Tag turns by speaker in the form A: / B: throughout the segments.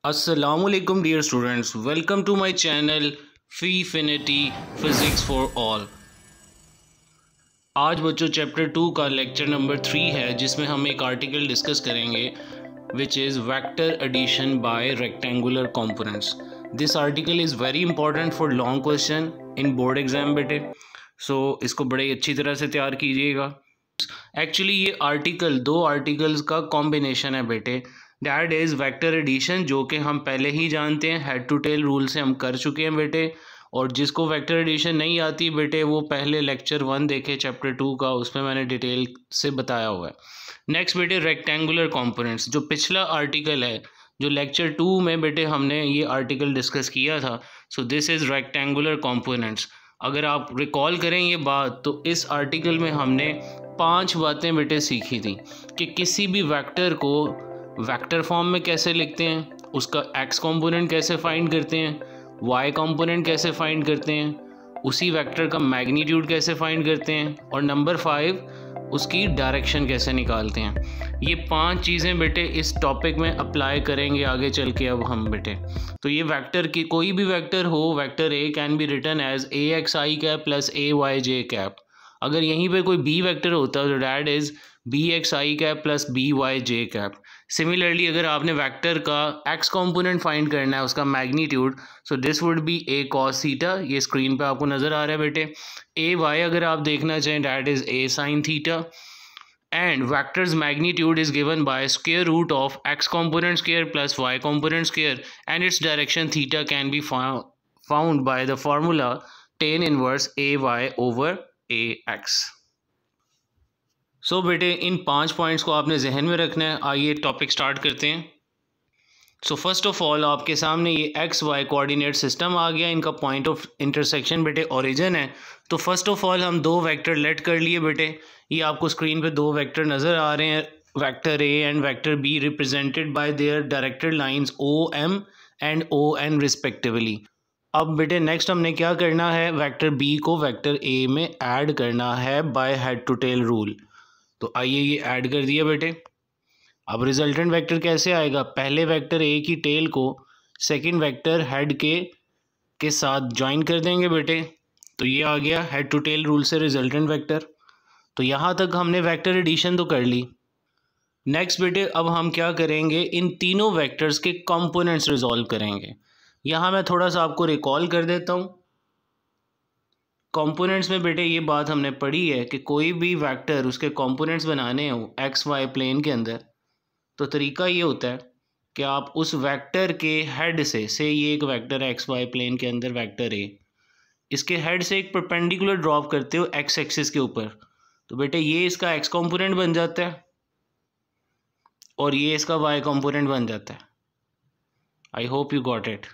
A: Assalamualaikum dear students, welcome to my channel Feefinity Physics for All। आज बच्चों chapter 2 का lecture number 3 है जिसमें हम एक आर्टिकल डिस्कस करेंगे which is vector addition by rectangular components. This article is very important for long question in board exam बेटे, so इसको बड़े अच्छी तरह से तैयार कीजिएगा। एक्चुअली ये आर्टिकल दो आर्टिकल्स का कॉम्बिनेशन है बेटे, दैट इज़ वेक्टर एडिशन, जो कि हम पहले ही जानते हैं, हेड टू टेल रूल से हम कर चुके हैं बेटे। और जिसको वेक्टर एडिशन नहीं आती बेटे वो पहले लेक्चर 1 देखे चैप्टर 2 का, उसमें मैंने डिटेल से बताया हुआ है। नेक्स्ट बेटे रेक्टेंगुलर कंपोनेंट्स, जो पिछला आर्टिकल है जो लेक्चर 2 में बेटे हमने ये आर्टिकल डिस्कस किया था। So this is rectangular components. अगर आप रिकॉल करें ये बात तो इस आर्टिकल में हमने 5 बातें बेटे सीखी थी कि किसी भी वेक्टर को वेक्टर फॉर्म में कैसे लिखते हैं, उसका एक्स कंपोनेंट कैसे फाइंड करते हैं, वाई कंपोनेंट कैसे फाइंड करते हैं, उसी वेक्टर का मैग्नीट्यूड कैसे फाइंड करते हैं, और नंबर 5 उसकी डायरेक्शन कैसे निकालते हैं। ये 5 चीज़ें बेटे इस टॉपिक में अप्लाई करेंगे आगे चल के अब हम बेटे। तो ये वेक्टर की कोई भी वेक्टर हो, vector A can be written as A X I cap plus A Y J cap. अगर यहीं पे कोई बी वेक्टर होता तो that is B X I cap plus B Y J cap. Similarly अगर आपने वेक्टर का एक्स कंपोनेंट फाइंड करना है, उसका magnitude, so this would be A cos theta. ये स्क्रीन पे आपको नज़र आ रहा है बेटे। ए वाई अगर आप देखना चाहें that is a sine theta, and vectors magnitude is given by square root of x component square plus y component square, and its direction theta can be found by the formula tan inverse a y over a x. So बेटे in 5 points को आपने जहन में रखना है। आइए topic start करते हैं। सो फर्स्ट ऑफ ऑल आपके सामने ये एक्स वाई कोऑर्डिनेट सिस्टम आ गया, इनका पॉइंट ऑफ इंटरसेक्शन बेटे ओरिजिन है। तो फर्स्ट ऑफ ऑल हम 2 वेक्टर लेट कर लिए बेटे। ये आपको स्क्रीन पे 2 वेक्टर नज़र आ रहे हैं, vector A and vector B, represented by their directed lines O M and O N respectively. अब बेटे नेक्स्ट हमने क्या करना है, वेक्टर बी को वेक्टर ए में ऐड करना है by head to tail rule. तो आइए ये ऐड कर दिया बेटे। अब रिजल्टेंट वेक्टर कैसे आएगा, पहले वेक्टर ए की टेल को सेकंड वेक्टर हेड के साथ ज्वाइन कर देंगे बेटे। तो ये आ गया हेड टू टेल रूल से रिजल्टेंट वेक्टर। तो यहाँ तक हमने वेक्टर एडिशन तो कर ली। नेक्स्ट बेटे अब हम क्या करेंगे, इन तीनों वेक्टर्स के कंपोनेंट्स रिजॉल्व करेंगे। यहाँ मैं थोड़ा सा आपको रिकॉल कर देता हूँ। कंपोनेंट्स में बेटे ये बात हमने पढ़ी है कि कोई भी वेक्टर उसके कंपोनेंट्स बनाने हो एक्स वाई प्लेन के अंदर, तो तरीका ये होता है कि आप उस वेक्टर के हेड से ये एक वेक्टर है एक्स वाई प्लेन के अंदर वेक्टर ए, इसके हेड से एक परपेंडिकुलर ड्रॉप करते हो एक्स एक्सिस के ऊपर। तो बेटे ये इसका एक्स कंपोनेंट बन जाता है और ये इसका वाई कंपोनेंट बन जाता है। I hope you got it.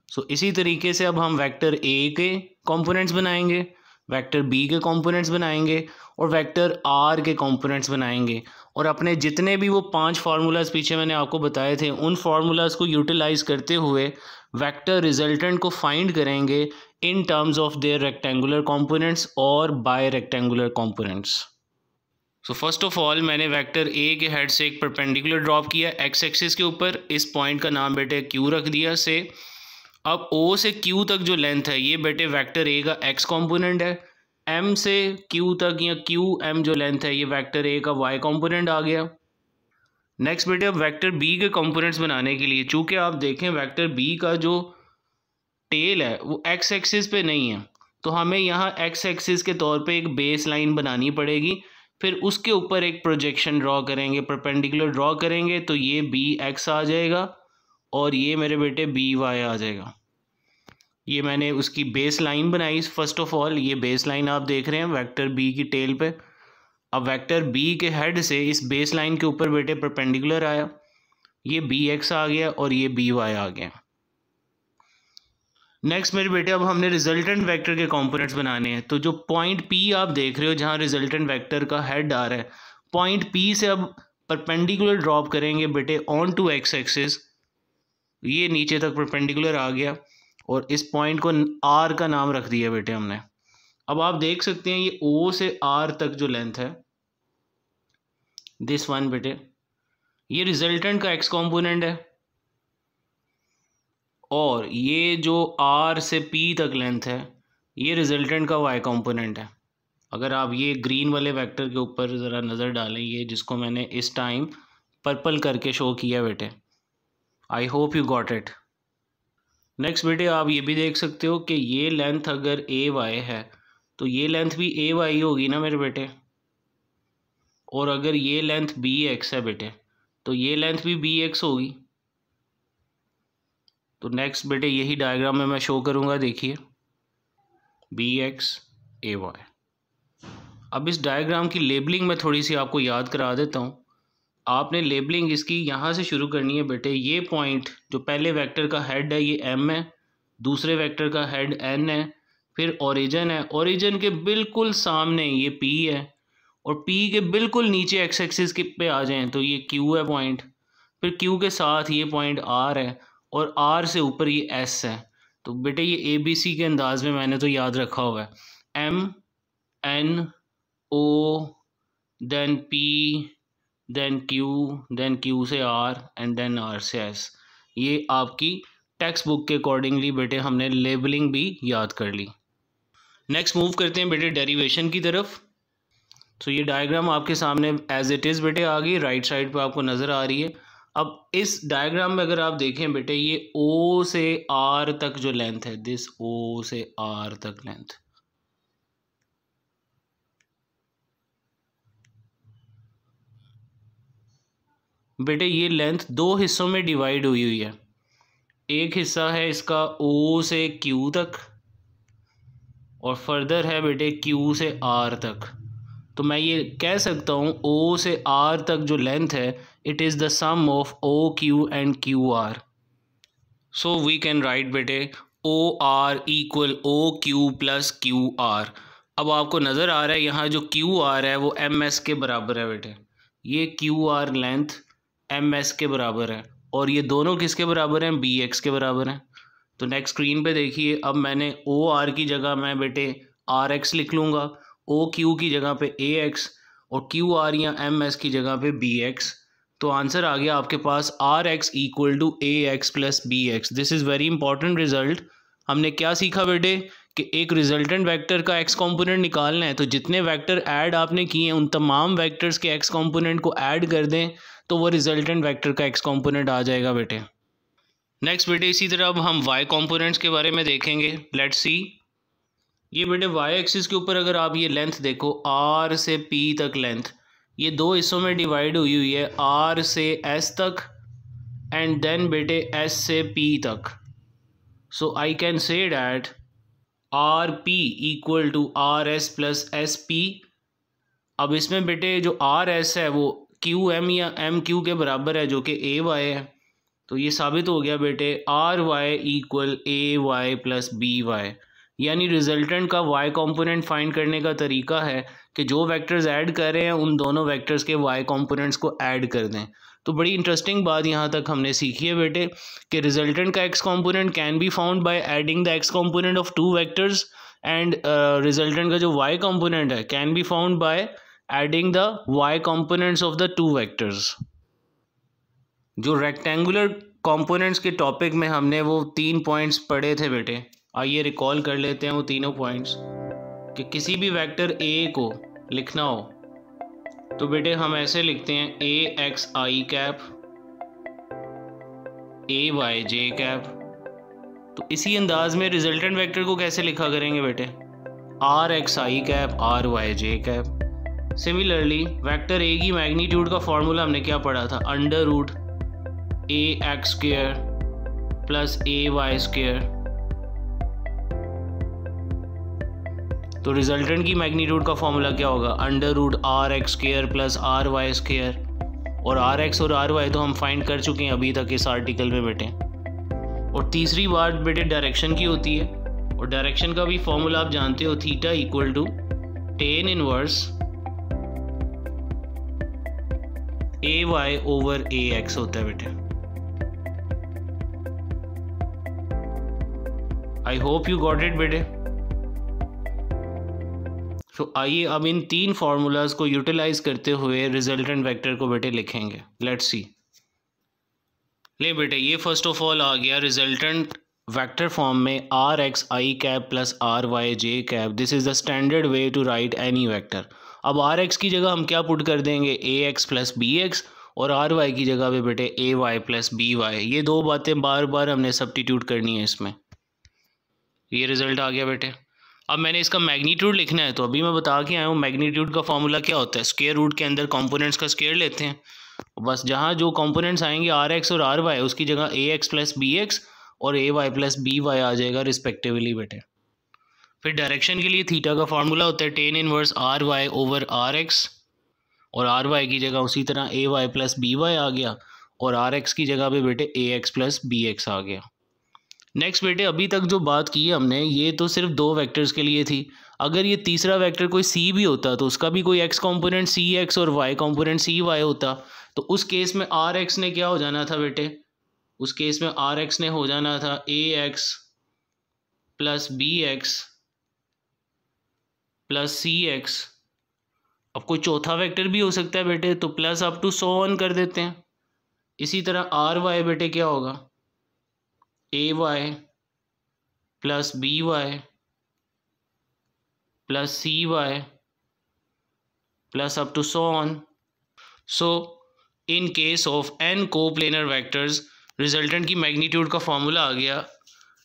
A: So इसी तरीके से अब हम वेक्टर ए के कंपोनेंट्स बनाएंगे, वेक्टर बी के कंपोनेंट्स बनाएंगे और वेक्टर आर के कंपोनेंट्स बनाएंगे। और अपने जितने भी वो 5 फार्मूलाज पीछे मैंने आपको बताए थे, उन फार्मूलाज को यूटिलाइज करते हुए वेक्टर रिजल्टेंट को फाइंड करेंगे in terms of their rectangular components और by rectangular components. So first of all मैंने वेक्टर ए के हेड से एक परपेंडिकुलर ड्रॉप किया एक्स एक्सिस के ऊपर। इस पॉइंट का नाम बेटे क्यू रख दिया से। अब O से Q तक जो लेंथ है ये बेटे वेक्टर A का X कंपोनेंट है। M से Q तक या QM जो लेंथ है ये वेक्टर A का Y कंपोनेंट आ गया। नेक्स्ट बेटे अब वेक्टर B के कंपोनेंट्स बनाने के लिए, चूँकि आप देखें वेक्टर B का जो टेल है वो X एक्सिस पे नहीं है, तो हमें यहाँ X एक्सिस के तौर पे एक बेस लाइन बनानी पड़ेगी। फिर उसके ऊपर एक प्रोजेक्शन ड्रॉ करेंगे, परपेंडिकुलर ड्रॉ करेंगे, तो ये BX आ जाएगा और ये मेरे बेटे बी वाई आ जाएगा। ये मैंने उसकी बेस लाइन बनाई। फर्स्ट ऑफ ऑल ये बेस लाइन आप देख रहे हैं वेक्टर बी की टेल पे। अब वेक्टर बी के हेड से इस बेस लाइन के ऊपर बेटे परपेंडिकुलर आया, ये बी एक्स आ गया और ये बी वाई आ गया। नेक्स्ट मेरे बेटे अब हमने रिजल्टेंट वेक्टर के कंपोनेंट्स बनाने हैं। तो जो पॉइंट पी आप देख रहे हो जहाँ रिजल्टेंट वेक्टर का हेड आ रहा है, पॉइंट पी से अब परपेंडिकुलर ड्रॉप करेंगे बेटे ऑन टू एक्स एक्सिस। ये नीचे तक परपेंडिकुलर आ गया और इस पॉइंट को आर का नाम रख दिया बेटे हमने। अब आप देख सकते हैं ये ओ से आर तक जो लेंथ है, दिस वन बेटे, ये रिजल्टेंट का एक्स कंपोनेंट है और ये जो R से P तक लेंथ है ये रिजल्टेंट का y कंपोनेंट है। अगर आप ये ग्रीन वाले वेक्टर के ऊपर ज़रा नज़र डालें, ये जिसको मैंने इस टाइम पर्पल करके शो किया बेटे, I hope you got it. Next बेटे आप ये भी देख सकते हो कि ये लेंथ अगर AY है तो ये लेंथ भी AY होगी ना मेरे बेटे, और अगर ये लेंथ BX है बेटे तो ये लेंथ भी BX होगी। तो नेक्स्ट बेटे यही डायग्राम में मैं शो करूँगा, देखिए BX AY। अब इस डायग्राम की लेबलिंग मैं थोड़ी सी आपको याद करा देता हूँ। आपने लेबलिंग इसकी यहाँ से शुरू करनी है बेटे। ये पॉइंट जो पहले वेक्टर का हेड है ये M है, दूसरे वेक्टर का हेड N है, फिर ओरिजिन है, ओरिजिन के बिल्कुल सामने ये P है, और P के बिल्कुल नीचे एक्स एक्सिस के पे आ जाएं तो ये Q है पॉइंट, फिर Q के साथ ये पॉइंट R है, और R से ऊपर ये S है। तो बेटे ये ABC के अंदाज में मैंने तो याद रखा हुआ है, M N O then P then Q then Q से R एंड देन R से S। ये आपकी टेक्स्ट बुक के अकॉर्डिंगली बेटे हमने लेबलिंग भी याद कर ली। नेक्स्ट मूव करते हैं बेटे डेरिवेशन की तरफ। तो ये डायग्राम आपके सामने एज इट इज़ बेटे आ गई, राइट साइड पे आपको नज़र आ रही है। अब इस डायग्राम में अगर आप देखें बेटे, ये O से R तक जो लेंथ है, दिस O से R तक लेंथ, बेटे ये लेंथ दो हिस्सों में डिवाइड हुई है। एक हिस्सा है इसका O से Q तक, और फर्दर है बेटे Q से R तक। तो मैं ये कह सकता हूँ O से R तक जो लेंथ है it is the sum of OQ and QR। So we can write बेटे OR equal OQ plus QR। अब आपको नज़र आ रहा है यहाँ जो QR है वो MS के बराबर है बेटे, ये QR लेंथ MS के बराबर है, और ये दोनों किसके बराबर हैं, BX के बराबर हैं। तो नेक्स्ट स्क्रीन पे देखिए, अब मैंने OR की जगह मैं बेटे RX लिख लूँगा, OQ की जगह पे AX, और QR या MS की जगह पे BX। तो आंसर आ गया आपके पास RX equal to AX plus BX। This is very important result. हमने क्या सीखा बेटे कि एक रिजल्टेंट वेक्टर का एक्स कंपोनेंट निकालना है, तो जितने वेक्टर ऐड आपने किए हैं उन तमाम वेक्टर्स के एक्स कंपोनेंट को ऐड कर दें तो वो रिजल्टेंट वेक्टर का एक्स कंपोनेंट आ जाएगा बेटे। नेक्स्ट बेटे इसी तरह अब हम वाई कंपोनेंट्स के बारे में देखेंगे। लेट्स सी, ये बेटे वाई एक्सिस के ऊपर अगर आप ये लेंथ देखो, R से P तक लेंथ ये दो हिस्सों में डिवाइड हुई है, R से S तक एंड देन बेटे S से P तक। So I can say that RP equal to RS plus SP। अब इसमें बेटे जो RS है वो QM या MQ के बराबर है जो कि AY है। तो ये साबित हो गया बेटे RY equal AY plus BY। यानी रिजल्टेंट का y कंपोनेंट फाइंड करने का तरीका है कि जो वेक्टर्स ऐड कर रहे हैं उन दोनों वेक्टर्स के y कंपोनेंट्स को ऐड कर दें। तो बड़ी इंटरेस्टिंग बात यहाँ तक हमने सीखी है बेटे कि रिजल्टेंट का x component can be found by adding the x component of two vectors, and resultant का जो y कंपोनेंट है can be found by adding the y components of the two vectors. जो रेक्टेंगुलर कंपोनेंट्स के topic में हमने वो 3 points पढ़े थे बेटे, आइए रिकॉल कर लेते हैं वो तीनों पॉइंट्स। कि किसी भी वेक्टर A को लिखना हो तो बेटे हम ऐसे लिखते हैं AXI कैप AYJ कैप। तो इसी अंदाज में रिजल्टेंट वेक्टर को कैसे लिखा करेंगे बेटे, RXI cap RYJ cap. Similarly vector A की मैग्नीट्यूड का फॉर्मूला हमने क्या पढ़ा था, under root AX square plus AY square. तो रिजल्टेंट की मैग्नीट्यूड का फॉर्मूला क्या होगा, under root RX square plus RY square. और RX और RY तो हम फाइंड कर चुके हैं अभी तक इस आर्टिकल में बेटे। और तीसरी बात बेटे डायरेक्शन की होती है, और डायरेक्शन का भी फॉर्मूला आप जानते हो, theta equal to tan inverse AY over AX होता है बेटे। I hope you got it बेटे। तो आइए अब इन 3 फार्मूलाज को यूटिलाइज करते हुए रिजल्टेंट वेक्टर को बेटे लिखेंगे। Let's see. ले बेटे ये फर्स्ट ऑफ ऑल आ गया रिजल्टेंट वेक्टर फॉर्म में R X I cap plus R Y J cap, this is the standard way to write any vector. अब आर एक्स की जगह हम क्या पुट कर देंगे, A x plus B X, और आर वाई की जगह पे बेटे A Y plus B Y. ये दो बातें बार बार हमने सब्स्टिट्यूट करनी है इसमें। ये रिजल्ट आ गया बेटे। अब मैंने इसका मैग्नीट्यूड लिखना है, तो अभी मैं बता के आया हूँ मैग्नीट्यूड का फॉर्मूला क्या होता है। स्क्वायर रूट के अंदर कंपोनेंट्स का स्क्वायर लेते हैं, बस जहाँ जो कंपोनेंट्स आएंगे आर एक्स और आर वाई, उसकी जगह ए एक्स प्लस बी एक्स और ए वाई प्लस बी वाई आ जाएगा रिस्पेक्टिवली बेटे। फिर डायरेक्शन के लिए थीटा का फार्मूला होता है tan inverse R Y over are X, और आर वाई की जगह उसी तरह A Y plus B Y आ गया, और आर एक्स की जगह पे बेटे A x plus B X आ गया। नेक्स्ट बेटे, अभी तक जो बात की है हमने ये तो सिर्फ दो वेक्टर्स के लिए थी। अगर ये तीसरा वेक्टर कोई सी भी होता तो उसका भी कोई एक्स कंपोनेंट सी एक्स और वाई कंपोनेंट सी वाई होता, तो उस केस में आर एक्स ने क्या हो जाना था बेटे, उस केस में आर एक्स ने हो जाना था a x plus B x plus c x. अब कोई चौथा वेक्टर भी हो सकता है बेटे, तो plus up to so on कर देते हैं। इसी तरह आर वाई बेटे क्या होगा, a Y plus B y plus C Y plus up to so on. So in case of n coplanar vectors, resultant की मैग्नीट्यूड का फॉर्मूला आ गया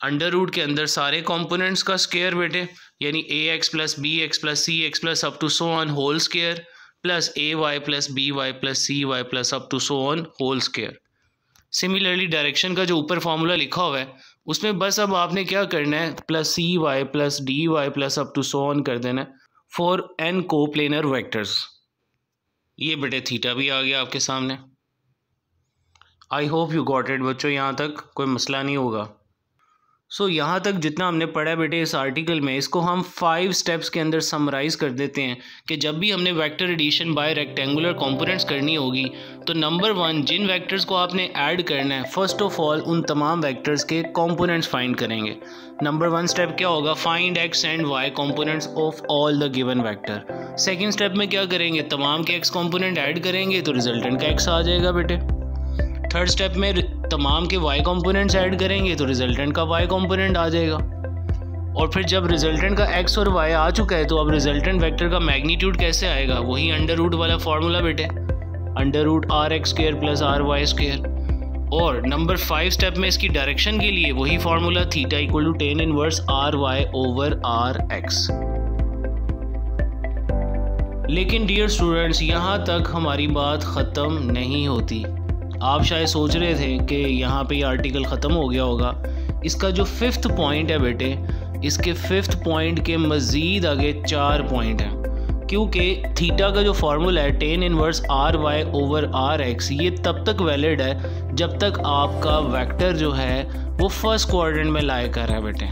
A: अंडर रूट के अंदर सारे कंपोनेंट्स का स्क्वायर बेटे, यानी a x plus B x plus c x plus up to so on whole square, plus A Y plus B y plus C Y plus up to so on whole square. Similarly direction का जो ऊपर formula लिखा हुआ है उसमें बस अब आपने क्या करना है, plus C Y plus D Y plus up to so on कर देना है फॉर एन कोप्लेनर वेक्टर्स। ये बेटे थीटा भी आ गया आपके सामने। आई होप यू गॉट इट बच्चों, यहाँ तक कोई मसला नहीं होगा। सो यहाँ तक जितना हमने पढ़ा बेटे इस आर्टिकल में, इसको हम 5 स्टेप्स के अंदर समराइज़ कर देते हैं कि जब भी हमने vector addition by rectangular components करनी होगी तो नंबर 1, जिन वेक्टर्स को आपने ऐड करना है फर्स्ट ऑफ ऑल उन तमाम वेक्टर्स के कंपोनेंट्स फाइंड करेंगे। नंबर 1 स्टेप क्या होगा, find X and Y components of all the given vector. Second step में क्या करेंगे, तमाम के एक्स कंपोनेंट ऐड करेंगे तो रिजल्टेंट का एक्स आ जाएगा बेटे। थर्ड स्टेप में तमाम के y कंपोनेंट्स ऐड करेंगे तो रिजल्टेंट का y कंपोनेंट आ जाएगा। और फिर जब रिजल्टेंट का x और y आ चुका है तो अब रिजल्टेंट वेक्टर का मैग्नीट्यूड कैसे आएगा, वही अंडर रूट वाला फॉर्मूला बेटे, under root R X square plus R Y square. और नंबर 5 स्टेप में इसकी डायरेक्शन के लिए वही formula theta equal to tan inverse R Y over are X. लेकिन डियर स्टूडेंट्स, यहाँ तक हमारी बात ख़त्म नहीं होती। आप शायद सोच रहे थे कि यहाँ पे ये आर्टिकल ख़त्म हो गया होगा। इसका जो 5th पॉइंट है बेटे, इसके 5th पॉइंट के मज़ीद आगे 4 पॉइंट हैं, क्योंकि थीटा का जो फार्मूला है tan inverse R Y over are X, ये तब तक वैलिड है जब तक आपका वेक्टर जो है वो फर्स्ट क्वाड्रेंट में लाई कर रहा है बेटे।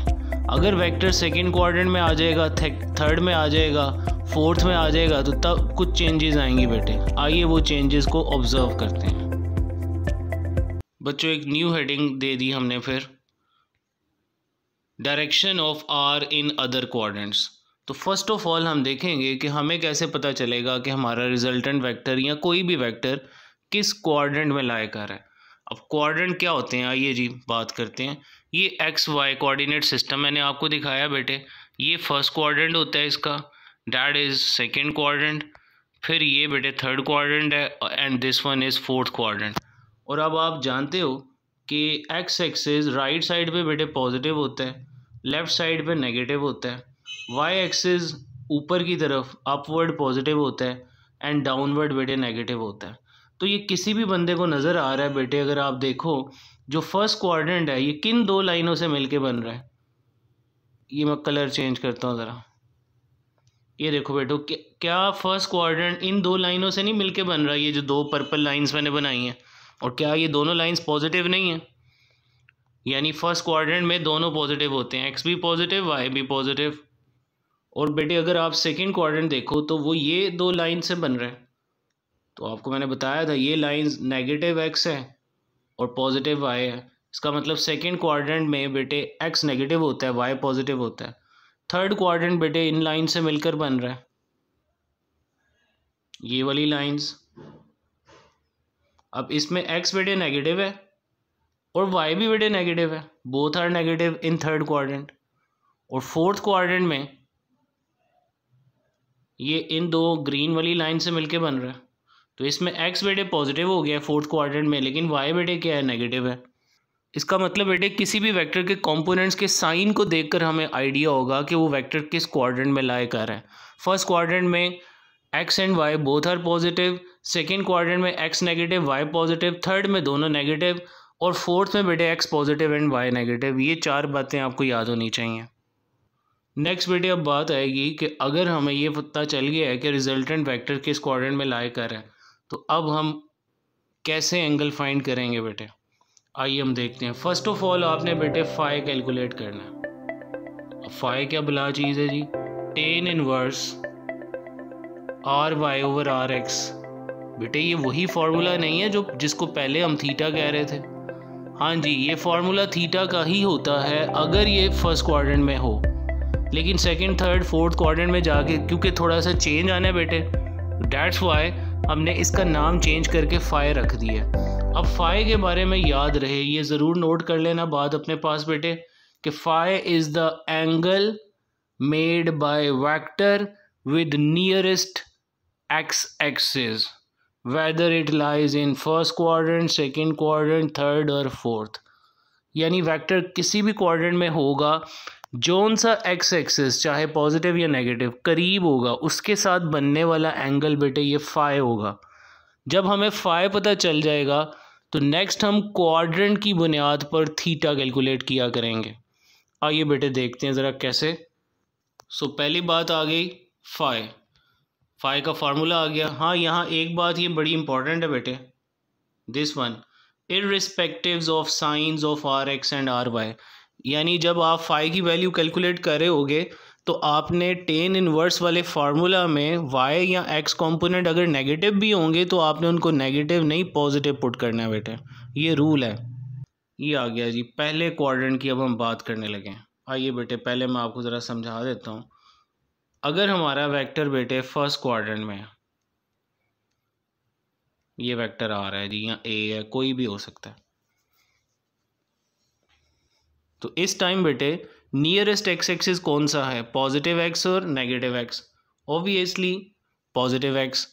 A: अगर वेक्टर सेकेंड क्वाड्रेंट में आ जाएगा, थर्ड में आ जाएगा, फोर्थ में आ जाएगा, तो तब कुछ चेंजेस आएंगी बेटे। आइए वो चेंजेस को ऑब्जर्व करते हैं। बच्चों एक न्यू हेडिंग दे दी हमने फिर, direction of R in other quadrants. तो फर्स्ट ऑफ ऑल हम देखेंगे कि हमें कैसे पता चलेगा कि हमारा रिजल्टेंट वेक्टर या कोई भी वेक्टर किस क्वाड्रेंट में लाई कर है। अब क्वाड्रेंट क्या होते हैं, आइए जी बात करते हैं। ये एक्स वाई कोऑर्डिनेट सिस्टम मैंने आपको दिखाया बेटे, ये फर्स्ट क्वाड्रेंट होता है इसका, दैट इज़ सेकेंड क्वाड्रेंट, फिर ये बेटे थर्ड क्वाड्रेंट है, and this one is fourth quadrant. और अब आप जानते हो कि एक्स एक्सिस राइट साइड पे बेटे पॉजिटिव होता है, लेफ़्ट साइड पे नेगेटिव होता है, वाई एक्सिस ऊपर की तरफ अपवर्ड पॉजिटिव होता है एंड डाउनवर्ड बेटे नेगेटिव होता है। तो ये किसी भी बंदे को नज़र आ रहा है बेटे, अगर आप देखो जो फर्स्ट क्वाड्रेंट है ये किन दो लाइनों से मिलके बन रहा है। ये मैं कलर चेंज करता हूँ ज़रा, ये देखो बेटो, क्या फर्स्ट क्वाड्रेंट इन दो लाइनों से नहीं मिलके बन रहा है, ये जो दो पर्पल लाइंस मैंने बनाई हैं, और क्या ये दोनों लाइंस पॉजिटिव नहीं है, यानी फर्स्ट क्वाड्रेंट में दोनों पॉजिटिव होते हैं, एक्स भी पॉजिटिव वाई भी पॉजिटिव। और बेटे अगर आप सेकंड क्वाड्रेंट देखो तो वो ये दो लाइन से बन रहा है, तो आपको मैंने बताया था ये लाइंस नेगेटिव एक्स है और पॉजिटिव वाई है। इसका मतलब सेकंड क्वाड्रेंट में बेटे एक्स नेगेटिव होता है, वाई पॉजिटिव होता है। थर्ड क्वाड्रेंट बेटे इन लाइन से मिलकर बन रहा है, ये वाली लाइंस। अब इसमें एक्स बेटे नेगेटिव है और y भी बेटे नेगेटिव है, both are negative in third quadrant. और फोर्थ क्वाड्रेंट में ये इन दो ग्रीन वाली लाइन से मिलके बन रहा है, तो इसमें x बेटे पॉजिटिव हो गया फोर्थ क्वाड्रेंट में, लेकिन y बेटे क्या है, नेगेटिव है। इसका मतलब बेटे किसी भी वेक्टर के कंपोनेंट्स के साइन को देखकर हमें आइडिया होगा कि वो वेक्टर किस क्वाड्रेंट में लाई कर रहा है। फर्स्ट क्वाड्रेंट में x and y both are positive, second quadrant में x negative y positive, third में दोनों नेगेटिव, और फोर्थ में बेटे x positive and y negative. ये चार बातें आपको याद होनी चाहिए। नेक्स्ट बेटे अब बात आएगी कि अगर हमें ये पता चल गया है कि रिजल्टेंट वेक्टर किस क्वाड्रेंट में लाई कर रहा है, तो अब हम कैसे एंगल फाइंड करेंगे बेटे, आइए हम देखते हैं। फर्स्ट ऑफ ऑल आपने बेटे फाई कैलकुलेट करना है। अब फाई क्या भला चीज़ है जी, tan inverse R Y over are x. बेटे ये वही फार्मूला नहीं है जो जिसको पहले हम थीटा कह रहे थे। हाँ जी, ये फार्मूला थीटा का ही होता है अगर ये फर्स्ट क्वाड्रेंट में हो, लेकिन सेकंड थर्ड फोर्थ क्वाड्रेंट में जाके क्योंकि थोड़ा सा चेंज आना है बेटे, डैट्स वाई हमने इसका नाम चेंज करके फाई रख दिया। अब फाई के बारे में याद रहे, ये ज़रूर नोट कर लेना बात अपने पास बेटे, कि phi is the angle made by vector with nearest X axis, whether it lies in first quadrant, second quadrant, third और फोर्थ। यानी वेक्टर किसी भी क्वाड्रेंट में होगा, जोन सा एक्स एक्सिस चाहे पॉजिटिव या नेगेटिव करीब होगा, उसके साथ बनने वाला एंगल बेटे ये फाई होगा। जब हमें फाई पता चल जाएगा तो नेक्स्ट हम क्वाड्रेंट की बुनियाद पर थीटा कैलकुलेट किया करेंगे। आइए बेटे देखते हैं ज़रा कैसे। पहली बात आ गई फाई का फार्मूला आ गया। हाँ, यहाँ एक बात ये बड़ी इंपॉर्टेंट है बेटे, this one, irrespectives of signs of are x and are y. यानी जब आप फाई की वैल्यू कैलकुलेट कर रहे होगे तो आपने टेन इनवर्स वाले फार्मूला में वाई या एक्स कंपोनेंट अगर नेगेटिव भी होंगे तो आपने उनको नेगेटिव नहीं पॉजिटिव पुट करना है बेटे, ये रूल है। ये आ गया जी पहले क्वाड्रेंट की। अब हम बात करने लगे। आइए बेटे पहले मैं आपको ज़रा समझा देता हूँ। अगर हमारा वेक्टर बेटे फर्स्ट क्वाड्रेंट में है, ये वेक्टर आ रहा है जी, या ए है, कोई भी हो सकता है, तो इस टाइम बेटे नियरेस्ट एक्स एक्सिस कौन सा है, पॉजिटिव एक्स और negative x, obviously positive x.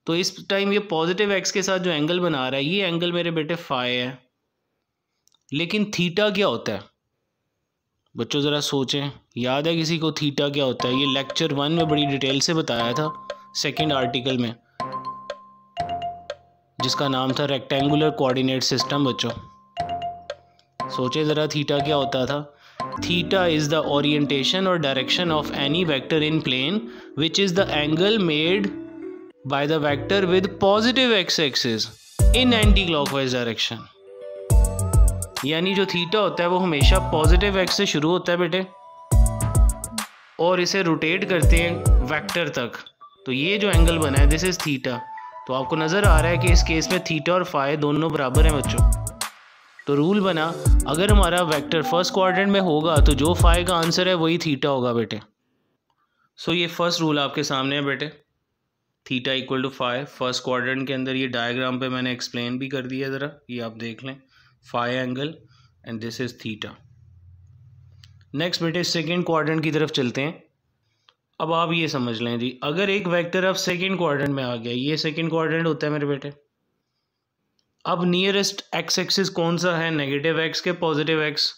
A: तो इस टाइम ये पॉजिटिव एक्स के साथ जो एंगल बना रहा है ये एंगल मेरे बेटे फाई है। लेकिन थीटा क्या होता है बच्चों, ज़रा सोचें, याद है किसी को थीटा क्या होता है? ये लेक्चर 1 में बड़ी डिटेल से बताया था, सेकंड आर्टिकल में, जिसका नाम था रेक्टेंगुलर कोऑर्डिनेट सिस्टम। बच्चों सोचे ज़रा थीटा क्या होता था। थीटा इज़ द ओरिएंटेशन और direction of any vector in plane which is the angle made by the vector with positive X axis in anti clockwise direction. यानी जो थीटा होता है वो हमेशा पॉजिटिव एक्स से शुरू होता है बेटे, और इसे रोटेट करते हैं वेक्टर तक। तो ये जो एंगल बना है दिस इज़ थीटा। तो आपको नज़र आ रहा है कि इस केस में थीटा और फाई दोनों बराबर हैं बच्चों। तो रूल बना, अगर हमारा वेक्टर फर्स्ट क्वाड्रेंट में होगा तो जो फाई का आंसर है वही थीटा होगा बेटे। ये फर्स्ट रूल आपके सामने है बेटे, theta equal to phi. First quadrant के अंदर ये डायग्राम पे मैंने एक्सप्लेन भी कर दिया, ज़रा ये आप देख लें, phi angle and this is theta. Next बेटे सेकेंड क्वाड्रेंट की तरफ चलते हैं। अब आप ये समझ लें जी, अगर एक वेक्टर अब सेकेंड क्वाड्रेंट में आ गया, ये सेकेंड क्वाड्रेंट होता है मेरे बेटे। अब नियरेस्ट एक्स एक्सिस कौन सा है, नेगेटिव एक्स के positive x,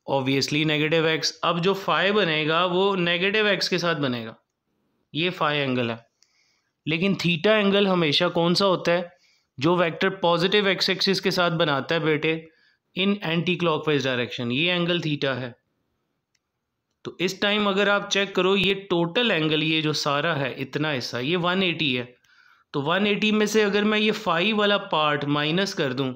A: obviously negative x. अब जो फाई बनेगा वो नेगेटिव एक्स के साथ बनेगा, ये फाई एंगल है। लेकिन थीटा एंगल हमेशा कौन सा होता है, जो वेक्टर पॉजिटिव एक्स एक्सिस के साथ बनाता है बेटे इन एंटी क्लॉकवाइज डायरेक्शन, ये एंगल थीटा है। तो इस टाइम अगर आप चेक करो, ये टोटल एंगल, ये जो सारा है इतना हिस्सा, ये 180 है। तो 180 में से अगर मैं ये फाई वाला पार्ट माइनस कर दूं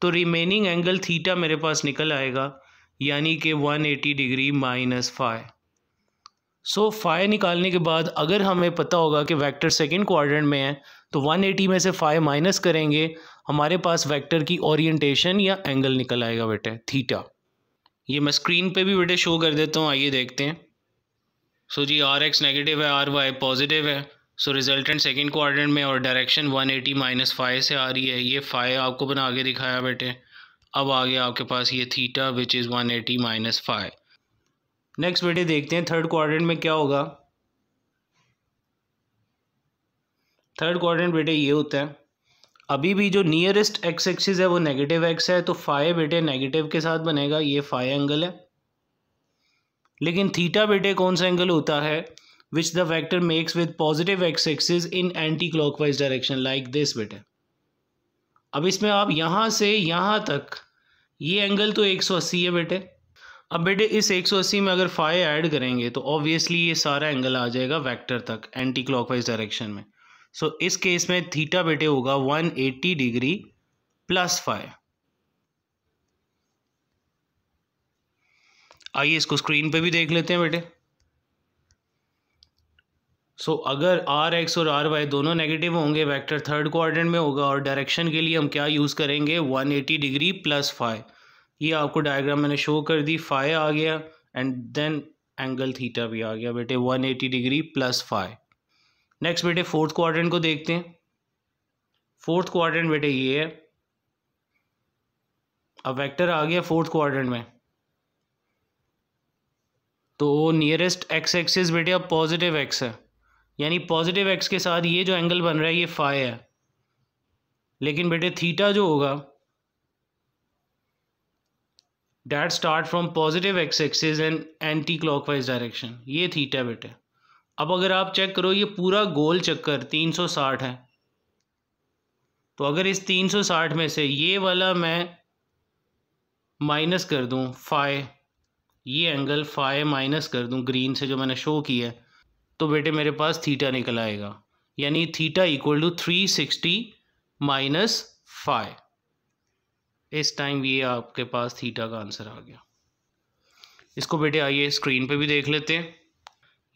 A: तो रिमेनिंग एंगल थीटा मेरे पास निकल आएगा, यानी कि 180 डिग्री माइनस फाई। फाई निकालने के बाद अगर हमें पता होगा कि वेक्टर सेकंड क्वाड्रेंट में है तो 180 में से फाई माइनस करेंगे, हमारे पास वेक्टर की ओरिएंटेशन या एंगल निकल आएगा बेटे थीटा। ये मैं स्क्रीन पे भी बेटे शो कर देता हूँ, आइए देखते हैं। जी आर एक्स नेगेटिव है, आर वाई पॉजिटिव है। रिजल्टेंट सेकंड क्वाड्रेंट में और डायरेक्शन 180 माइनस फाई से आ रही है। ये फाई आपको बना के दिखाया बेटे, अब आ गया आपके पास ये theta which is 180 minus 5। Next बेटे देखते हैं थर्ड क्वाड्रेंट में क्या होगा। थर्ड क्वाड्रेंट बेटे ये होता है, अभी भी जो नियरेस्ट एक्स एक्सिस है वो नेगेटिव एक्स है, तो फाई बेटे नेगेटिव के साथ बनेगा, ये फाई एंगल है। लेकिन थीटा बेटे कौन सा एंगल होता है, which the vector makes with positive X axis in anti clockwise direction like this बेटे। अब इसमें आप यहाँ से यहाँ तक ये एंगल तो 180 है बेटे। अब बेटे इस 180 में अगर फाई ऐड करेंगे तो ऑब्वियसली ये सारा एंगल आ जाएगा वेक्टर तक एंटी क्लॉकवाइज डायरेक्शन में। सो इस केस में थीटा बेटे होगा 180 डिग्री प्लस 5। आइए इसको स्क्रीन पे भी देख लेते हैं बेटे। सो अगर आर एक्स और आर वाई दोनों नेगेटिव होंगे, वेक्टर थर्ड क्वाड्रेंट में होगा, और डायरेक्शन के लिए हम क्या यूज़ करेंगे, 180 डिग्री प्लस 5। ये आपको डायग्राम मैंने शो कर दी, 5 आ गया एंड देन एंगल थीटा भी आ गया बेटे 180 डिग्री प्लस 5। नेक्स्ट बेटे फोर्थ क्वाड्रेंट को देखते हैं। फोर्थ क्वाड्रेंट बेटे ये है, अब वेक्टर आ गया फोर्थ क्वाड्रेंट में, तो नियरेस्ट एक्स एक्सिस बेटे अब पॉजिटिव एक्स है, यानी पॉजिटिव एक्स के साथ ये जो एंगल बन रहा है ये फाई है। लेकिन बेटे थीटा जो होगा that start from positive X axis and anti clockwise direction, ये थीटा बेटे। अब अगर आप चेक करो ये पूरा गोल चक्कर 360 है, तो अगर इस 360 में से ये वाला मैं माइनस कर दूं फाई, ये एंगल फाई माइनस कर दूं ग्रीन से जो मैंने शो किया है, तो बेटे मेरे पास थीटा निकल आएगा, यानी थीटा इक्वल टू 360 माइनस 5। इस टाइम ये आपके पास थीटा का आंसर आ गया। इसको बेटे आइए स्क्रीन पे भी देख लेते हैं।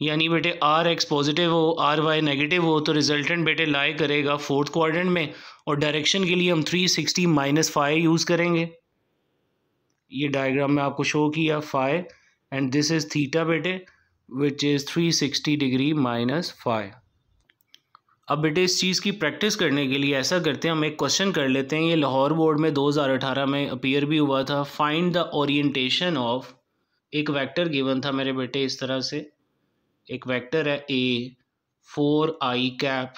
A: यानी बेटे आर एक्स पॉजिटिव हो, आर वाई नेगेटिव हो, तो रिजल्टेंट बेटे लाई करेगा फोर्थ क्वाड्रेंट में, और डायरेक्शन के लिए हम 360 माइनस 5 यूज़ करेंगे। ये डायग्राम में आपको शो किया 5 एंड दिस इज़ थीटा बेटे विच इज़ 360 डिग्री माइनस 5। अब बेटे इस चीज़ की प्रैक्टिस करने के लिए ऐसा करते हैं, हम एक क्वेश्चन कर लेते हैं। ये लाहौर बोर्ड में 2018 में अपीयर भी हुआ था। फाइंड द ओरिएंटेशन ऑफ, एक वेक्टर गिवन था मेरे बेटे इस तरह से, एक वेक्टर है ए 4i cap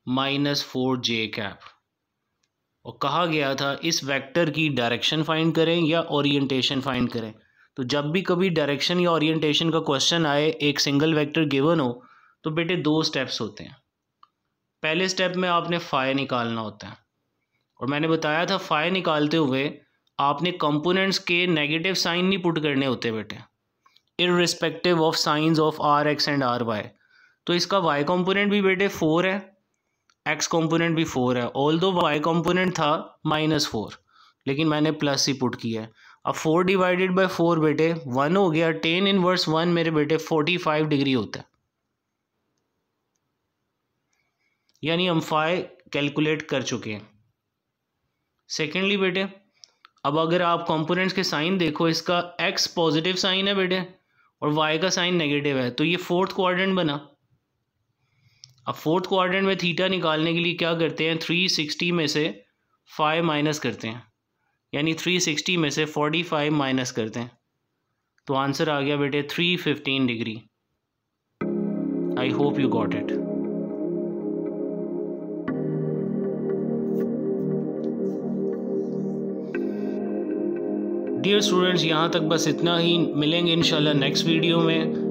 A: minus 4j cap, और कहा गया था इस वेक्टर की डायरेक्शन फाइंड करें या ओरिएंटेशन फाइंड करें। तो जब भी कभी डायरेक्शन या ओरिएंटेशन का क्वेश्चन आए, एक सिंगल वेक्टर गिवन हो, तो बेटे 2 स्टेप्स होते हैं। पहले स्टेप में आपने फाई निकालना होता है, और मैंने बताया था फाई निकालते हुए आपने कंपोनेंट्स के नेगेटिव साइन नहीं पुट करने होते बेटे, irrespective of signs of are x and are Y. तो इसका वाई कंपोनेंट भी बेटे 4 है, एक्स कंपोनेंट भी 4 है, ऑल्दो वाई कंपोनेंट था -4, लेकिन मैंने प्लस ही पुट किया है। अब 4 डिवाइडेड बाय 4 बेटे 1 हो गया, tan इनवर्स 1 मेरे बेटे 45 डिग्री होता है, यानी हम फाई कैलकुलेट कर चुके हैं। सेकेंडली बेटे अब अगर आप कंपोनेंट्स के साइन देखो, इसका एक्स पॉजिटिव साइन है बेटे और वाई का साइन नेगेटिव है, तो ये फोर्थ क्वाड्रेंट बना। अब फोर्थ क्वाड्रेंट में थीटा निकालने के लिए क्या करते हैं, 360 में से 5 माइनस करते हैं, यानी 360 में से 45 माइनस करते हैं, तो आंसर आ गया बेटे 315 degree. I hope you got it. Dear students, यहाँ तक बस इतना ही। मिलेंगे इंशाल्लाह नेक्स्ट वीडियो में।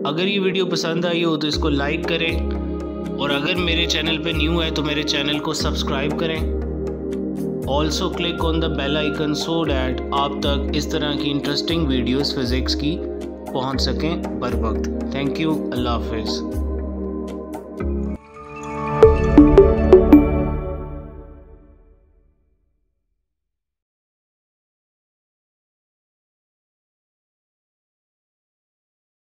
A: अगर ये वीडियो पसंद आई हो तो इसको लाइक करें, और अगर मेरे चैनल पे न्यू है तो मेरे चैनल को सब्सक्राइब करें। Also click on the bell icon so that आप तक इस तरह की इंटरेस्टिंग वीडियोस फिज़िक्स की पहुँच सकें बर वक्त। थैंक यू, अल्लाह हाफिज़।